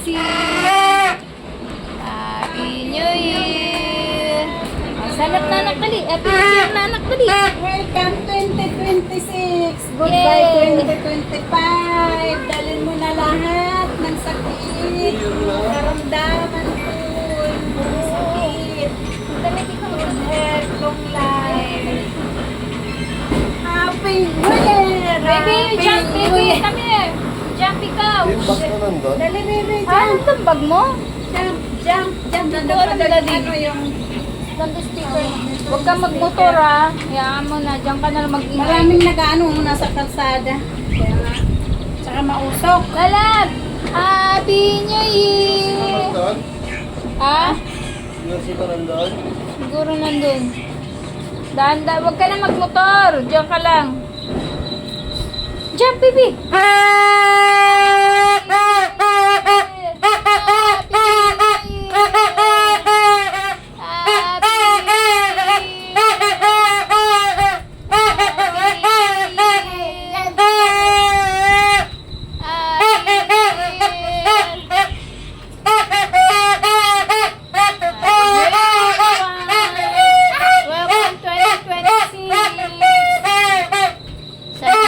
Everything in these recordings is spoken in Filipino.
Happy New Year! Sanap na nakali. Happy New Year na nakali. Welcome 2026. Goodbye 2025. Dalhin mo na lahat ng sakit. Karamdaman ko. Yung sakit. Good health, long life. Happy New Year! Baby, jump, baby. Come here. Jump ikaw. Yung bag na nandun? Dali, baby, Ah, jump. ano bag mo? Jump, jump, jump. Hindi ko alam, Daddy. Ano yung... Nando sticker. Huwag kang magmotor ha. Hayaan mo na. Diyan ka na lang mag-ingay. Maraming nag-ano nasa kalsada. Kaya nga. Tsaka mausok. Lalab! Happy New Year! Nandun? Ha? Yung sito nandun? Siguro nandun. Dahan-dahan. Huwag ka na magmotor. Diyan ka lang. Jump, baby!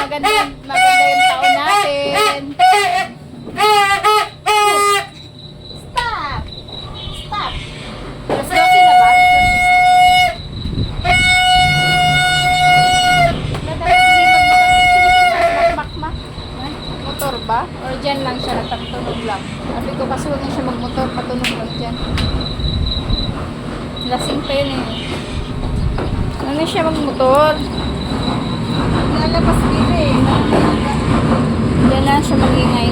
Maganda yung taon natin. Stop! Stop! Alas 12 na ba? Motor ba? Or dyan lang siya nagtatunog lang? Sabi ko kasi huwag na siya magmotor, patunog lang dyan. Lasing pa yun eh. Huwag na siya magmotor. Lalabas dito eh. Diyan lang siya magingay.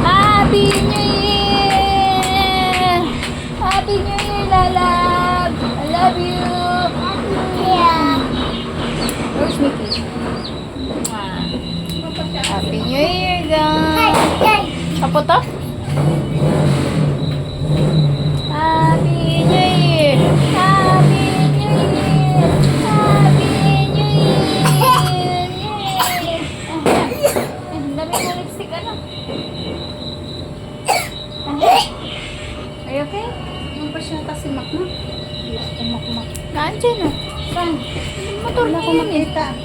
Happy New Year! Happy New Year, Lalab! I love you! Yeah! Where's Mickey? Ah. Happy New Year, guys! Kapo to? Happy New Year! Happy New Year! Happy New Year! Yay! Dami mo lipstick, ano? Are you okay? Yung pa siya kasi makmak. Nandiyan, oh. Saan? Motor Wala niya ko yun, eh. makita.